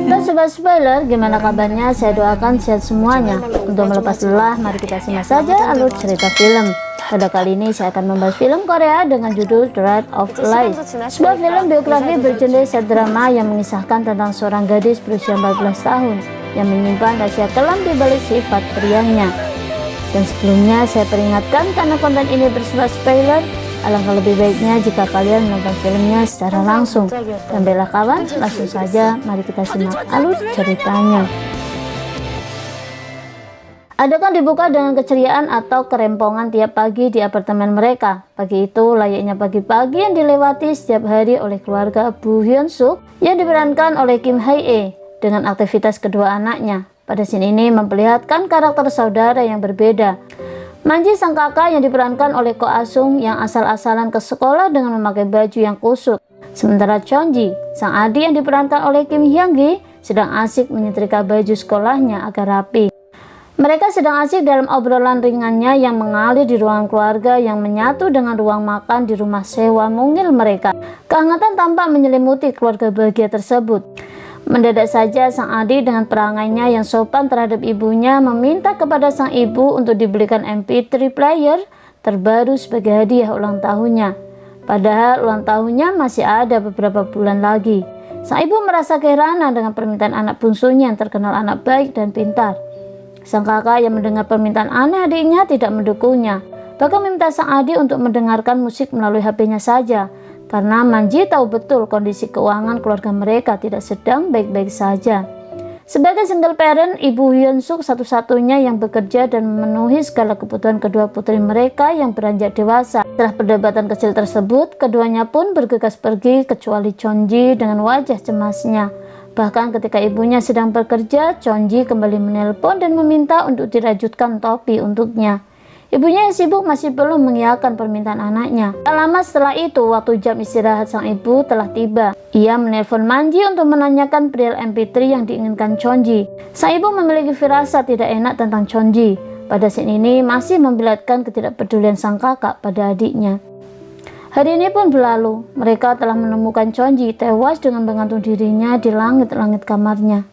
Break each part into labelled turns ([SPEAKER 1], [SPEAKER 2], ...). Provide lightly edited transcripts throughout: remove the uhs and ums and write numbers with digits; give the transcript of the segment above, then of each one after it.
[SPEAKER 1] Dan sobat spoiler, gimana kabarnya? Saya doakan sehat semuanya. Untuk melepas lelah, mari kita simak saja alur cerita film. Pada kali ini saya akan membahas film Korea dengan judul The Ride of Life. Sebuah film biografi bergenre set drama yang mengisahkan tentang seorang gadis berusia 14 tahun yang menyimpan rahasia kelam di balik sifat periangnya. Dan sebelumnya saya peringatkan karena konten ini bersifat spoiler, alangkah lebih baiknya jika kalian menonton filmnya secara langsung. Dan bela kawan, langsung saja mari kita simak alur ceritanya. Adegan dibuka dengan keceriaan atau kerempongan tiap pagi di apartemen mereka. Pagi itu layaknya pagi-pagi yang dilewati setiap hari oleh keluarga Bu Hyun Suk yang diperankan oleh Kim Hae E dengan aktivitas kedua anaknya. Pada scene ini memperlihatkan karakter saudara yang berbeda. Manji sang kakak yang diperankan oleh Ko Asung yang asal-asalan ke sekolah dengan memakai baju yang kusut. Sementara Chonji, sang adik yang diperankan oleh Kim Hyang Gi, sedang asik menyetrika baju sekolahnya agar rapi. Mereka sedang asik dalam obrolan ringannya yang mengalir di ruangan keluarga yang menyatu dengan ruang makan di rumah sewa mungil mereka. Kehangatan tampak menyelimuti keluarga bahagia tersebut. Mendadak saja sang adik dengan perangainya yang sopan terhadap ibunya meminta kepada sang ibu untuk dibelikan MP3 player terbaru sebagai hadiah ulang tahunnya. Padahal ulang tahunnya masih ada beberapa bulan lagi. Sang ibu merasa keheranan dengan permintaan anak bungsunya yang terkenal anak baik dan pintar. Sang kakak yang mendengar permintaan aneh adiknya tidak mendukungnya, bahkan meminta sang adik untuk mendengarkan musik melalui HP-nya saja. Karena Manji tahu betul kondisi keuangan keluarga mereka tidak sedang baik-baik saja. Sebagai single parent, Ibu Hyun Suk satu-satunya yang bekerja dan memenuhi segala kebutuhan kedua putri mereka yang beranjak dewasa. Setelah perdebatan kecil tersebut, keduanya pun bergegas pergi kecuali Chonji dengan wajah cemasnya. Bahkan ketika ibunya sedang bekerja, Chonji kembali menelpon dan meminta untuk dirajutkan topi untuknya. Ibunya yang sibuk masih belum mengiyakan permintaan anaknya. Tak lama setelah itu, waktu jam istirahat sang ibu telah tiba. Ia menelpon Manji untuk menanyakan perihal MP3 yang diinginkan Chonji. Sang ibu memiliki firasat tidak enak tentang Chonji. Pada scene ini masih memperlihatkan ketidakpedulian sang kakak pada adiknya. Hari ini pun berlalu, mereka telah menemukan Chonji tewas dengan menggantung dirinya di langit-langit kamarnya.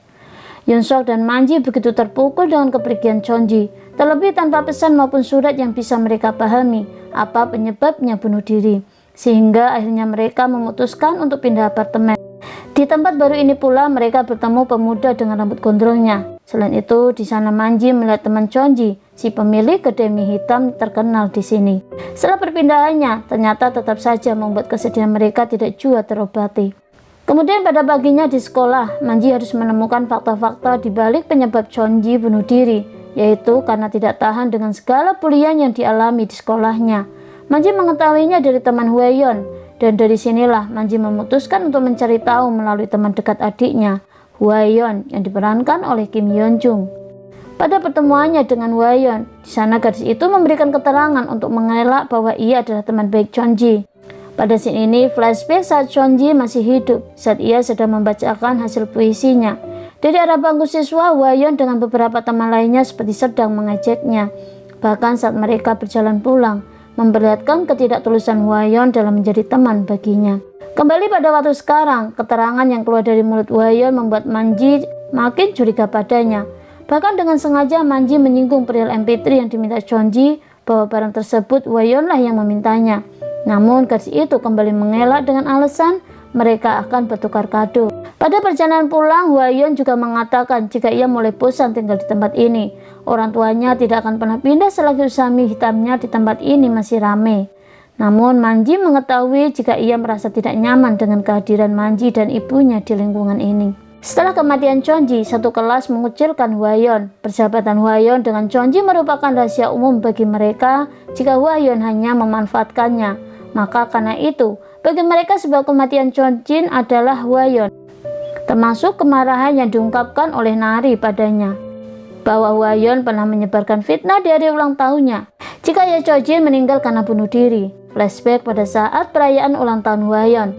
[SPEAKER 1] Hyun Suk dan Manji begitu terpukul dengan kepergian Chonji, terlebih tanpa pesan maupun surat yang bisa mereka pahami apa penyebabnya bunuh diri, sehingga akhirnya mereka memutuskan untuk pindah apartemen. Di tempat baru ini pula mereka bertemu pemuda dengan rambut gondrongnya. Selain itu, di sana Manji melihat teman Chonji, si pemilik kedai hitam terkenal di sini. Setelah perpindahannya, ternyata tetap saja membuat kesedihan mereka tidak jua terobati. Kemudian pada paginya di sekolah, Manji harus menemukan fakta-fakta di balik penyebab Chonji bunuh diri, yaitu karena tidak tahan dengan segala bulian yang dialami di sekolahnya. Manji mengetahuinya dari teman Hwaeyeon, dan dari sinilah Manji memutuskan untuk mencari tahu melalui teman dekat adiknya, Hwaeyeon, yang diperankan oleh Kim Yeon Jung. Pada pertemuannya dengan Hwaeyeon, di sana gadis itu memberikan keterangan untuk mengelak bahwa ia adalah teman baik Chonji. Pada scene ini flashback saat Chonji masih hidup, saat ia sedang membacakan hasil puisinya. Dari arah bangku siswa, Hwaeyeon dengan beberapa teman lainnya seperti sedang mengejeknya. Bahkan saat mereka berjalan pulang, memperlihatkan ketidaktulusan Hwaeyeon dalam menjadi teman baginya. Kembali pada waktu sekarang, keterangan yang keluar dari mulut Hwaeyeon membuat Manji makin curiga padanya. Bahkan dengan sengaja Manji menyinggung perihal MP3 yang diminta Chonji, bahwa barang tersebut Hwaeyeon lah yang memintanya. Namun gadis itu kembali mengelak dengan alasan mereka akan bertukar kado. Pada perjalanan pulang, Hwaeyeon juga mengatakan jika ia mulai bosan tinggal di tempat ini. Orang tuanya tidak akan pernah pindah selagi usami hitamnya di tempat ini masih ramai. Namun Manji mengetahui jika ia merasa tidak nyaman dengan kehadiran Manji dan ibunya di lingkungan ini. Setelah kematian Chonji, satu kelas mengucilkan Hwaeyeon. Persahabatan Hwaeyeon dengan Chonji merupakan rahasia umum bagi mereka jika Hwaeyeon hanya memanfaatkannya. Maka karena itu, bagi mereka sebab kematian Chonji adalah Hwaeyeon, termasuk kemarahan yang diungkapkan oleh Nari padanya, bahwa Hwaeyeon pernah menyebarkan fitnah di hari ulang tahunnya jika Ye Chojin meninggal karena bunuh diri. Flashback pada saat perayaan ulang tahun Hwaeyeon.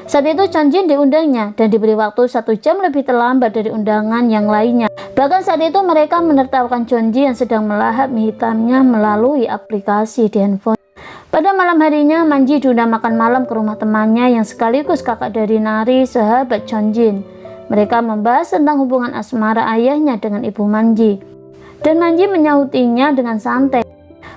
[SPEAKER 1] Saat itu Chonjin diundangnya dan diberi waktu 1 jam lebih terlambat dari undangan yang lainnya. Bahkan saat itu mereka menertawakan Chonji yang sedang melahap mie hitamnya melalui aplikasi di handphone. Pada malam harinya, Manji diundang makan malam ke rumah temannya yang sekaligus kakak dari Nari, sahabat Chonjin. Mereka membahas tentang hubungan asmara ayahnya dengan ibu Manji. Dan Manji menyahutinya dengan santai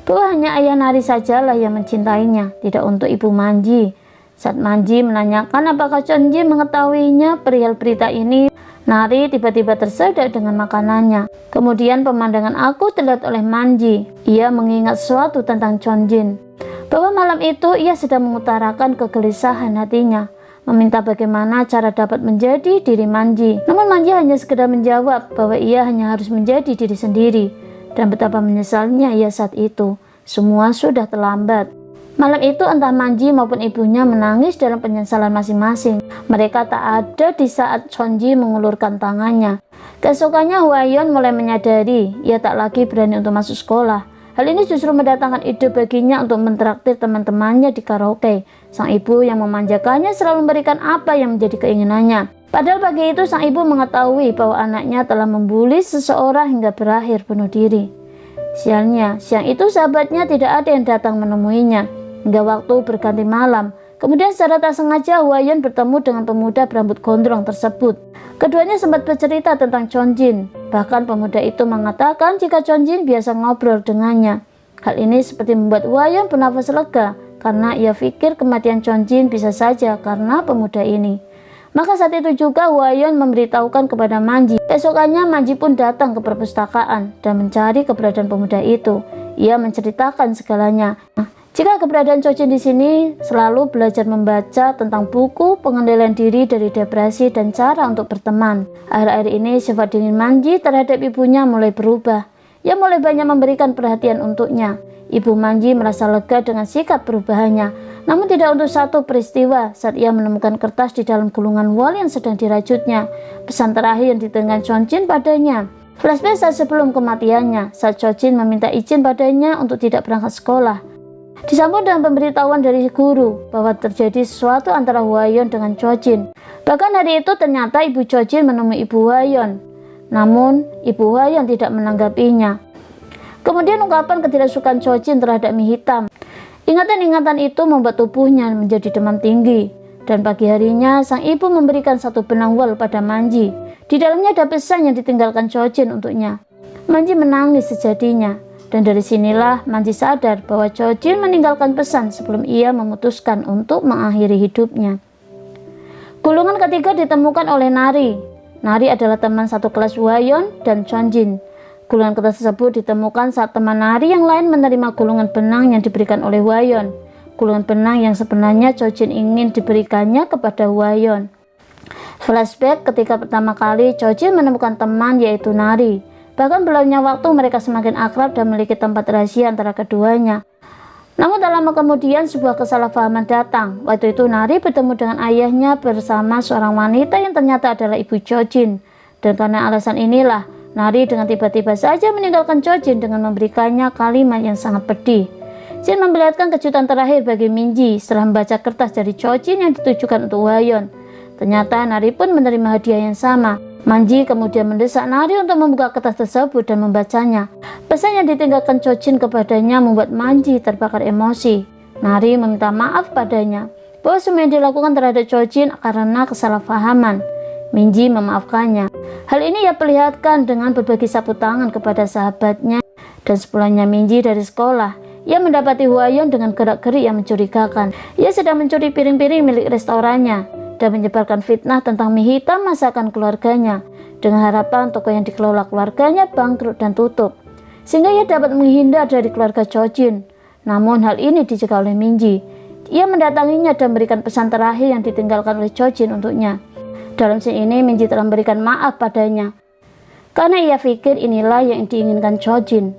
[SPEAKER 1] bahwa hanya ayah Nari sajalah yang mencintainya, tidak untuk ibu Manji. Saat Manji menanyakan apakah Chonjin mengetahuinya perihal berita ini, Nari tiba-tiba tersedak dengan makanannya. Kemudian pemandangan aku terlihat oleh Manji. Ia mengingat sesuatu tentang Chonjin, bahwa malam itu ia sedang mengutarakan kegelisahan hatinya, meminta bagaimana cara dapat menjadi diri Manji. Namun Manji hanya sekedar menjawab bahwa ia hanya harus menjadi diri sendiri, dan betapa menyesalnya ia saat itu. Semua sudah terlambat. Malam itu entah Manji maupun ibunya menangis dalam penyesalan masing-masing. Mereka tak ada di saat Chonji mengulurkan tangannya. Keesokannya Hwayeon mulai menyadari ia tak lagi berani untuk masuk sekolah. Hal ini justru mendatangkan ide baginya untuk mentraktir teman-temannya di karaoke. Sang ibu yang memanjakannya selalu memberikan apa yang menjadi keinginannya. Padahal pagi itu sang ibu mengetahui bahwa anaknya telah membuli seseorang hingga berakhir bunuh diri. Sialnya, siang itu sahabatnya tidak ada yang datang menemuinya hingga waktu berganti malam. Kemudian secara tak sengaja Hwayeon bertemu dengan pemuda berambut gondrong tersebut. Keduanya sempat bercerita tentang Chonjin. Bahkan pemuda itu mengatakan jika Chonjin biasa ngobrol dengannya. Hal ini seperti membuat Hwayeon bernafas lega, karena ia pikir kematian Chonjin bisa saja karena pemuda ini. Maka saat itu juga Hwayeon memberitahukan kepada Manji. Esokannya Manji pun datang ke perpustakaan dan mencari keberadaan pemuda itu. Ia menceritakan segalanya. Jika keberadaan Chonjin di sini selalu belajar membaca tentang buku pengendalian diri dari depresi dan cara untuk berteman. Akhir-akhir ini sifat dingin Manji terhadap ibunya mulai berubah. Ia mulai banyak memberikan perhatian untuknya. Ibu Manji merasa lega dengan sikap perubahannya. Namun tidak untuk satu peristiwa saat ia menemukan kertas di dalam gulungan wol yang sedang dirajutnya. Pesan terakhir yang ditengan Chonjin padanya. Flashback saat sebelum kematiannya, saat Chonjin meminta izin padanya untuk tidak berangkat sekolah. Disambut dengan pemberitahuan dari guru bahwa terjadi sesuatu antara Hwayeon dengan Chonjin. Bahkan hari itu ternyata ibu Chonjin menemui ibu Hwayeon. Namun ibu Hwayeon tidak menanggapinya. Kemudian ungkapan ketidaksukaan Chonjin terhadap mie hitam. Ingatan-ingatan itu membuat tubuhnya menjadi demam tinggi. Dan pagi harinya sang ibu memberikan satu benang wol pada Manji. Di dalamnya ada pesan yang ditinggalkan Chonjin untuknya. Manji menangis sejadinya. Dan dari sinilah Manji sadar bahwa Chonjin meninggalkan pesan sebelum ia memutuskan untuk mengakhiri hidupnya. Gulungan ketiga ditemukan oleh Nari. Nari adalah teman satu kelas Hwayeon dan Chonjin. Gulungan kertas tersebut ditemukan saat teman Nari yang lain menerima gulungan benang yang diberikan oleh Hwayeon. Gulungan benang yang sebenarnya Chonjin ingin diberikannya kepada Hwayeon. Flashback ketika pertama kali Chonjin menemukan teman yaitu Nari. Bahkan berlalunya waktu mereka semakin akrab dan memiliki tempat rahasia antara keduanya. Namun tak lama kemudian sebuah kesalahpahaman datang. Waktu itu Nari bertemu dengan ayahnya bersama seorang wanita yang ternyata adalah ibu Chonjin. Dan karena alasan inilah Nari dengan tiba-tiba saja meninggalkan Chonjin dengan memberikannya kalimat yang sangat pedih. Jin memperlihatkan kejutan terakhir bagi Minji setelah membaca kertas dari Chonjin yang ditujukan untuk Hwayeon. Ternyata Nari pun menerima hadiah yang sama. Manji kemudian mendesak Nari untuk membuka kertas tersebut dan membacanya. Pesan yang ditinggalkan Chonjin kepadanya membuat Manji terbakar emosi. Nari meminta maaf padanya bahwa semua yang dilakukan terhadap Chonjin karena kesalahpahaman. Minji memaafkannya. Hal ini ia perlihatkan dengan berbagi sapu tangan kepada sahabatnya. Dan sepulangnya Minji dari sekolah, ia mendapati Hwayeon dengan gerak-gerik yang mencurigakan. Ia sedang mencuri piring-piring milik restorannya dan menyebarkan fitnah tentang mie hitam masakan keluarganya dengan harapan toko yang dikelola keluarganya bangkrut dan tutup sehingga ia dapat menghindar dari keluarga Chonjin. Namun hal ini dicegah oleh Minji. Ia mendatanginya dan memberikan pesan terakhir yang ditinggalkan oleh Chonjin untuknya. Dalam scene ini Minji telah memberikan maaf padanya karena ia pikir inilah yang diinginkan Chonjin.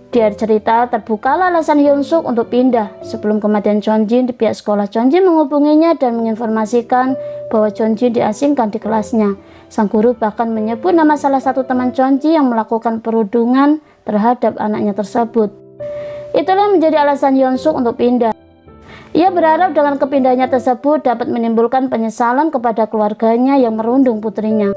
[SPEAKER 1] Di akhir cerita terbukalah alasan Hyunsuk untuk pindah. Sebelum kematian Chonjin, di pihak sekolah Chonjin menghubunginya dan menginformasikan bahwa Chonjin diasingkan di kelasnya. Sang guru bahkan menyebut nama salah satu teman Chonjin yang melakukan perundungan terhadap anaknya tersebut. Itulah yang menjadi alasan Hyunsuk untuk pindah. Ia berharap dengan kepindahannya tersebut dapat menimbulkan penyesalan kepada keluarganya yang merundung putrinya.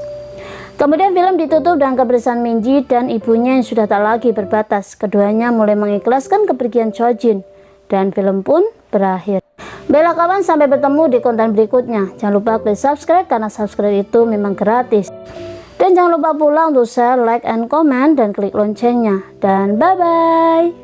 [SPEAKER 1] Kemudian film ditutup dengan kebersamaan Minji dan ibunya yang sudah tak lagi berbatas. Keduanya mulai mengikhlaskan kepergian Chonjin dan film pun berakhir. Baiklah kawan, sampai bertemu di konten berikutnya. Jangan lupa klik subscribe karena subscribe itu memang gratis. Dan jangan lupa pula untuk share, like, and comment, dan klik loncengnya. Dan bye-bye.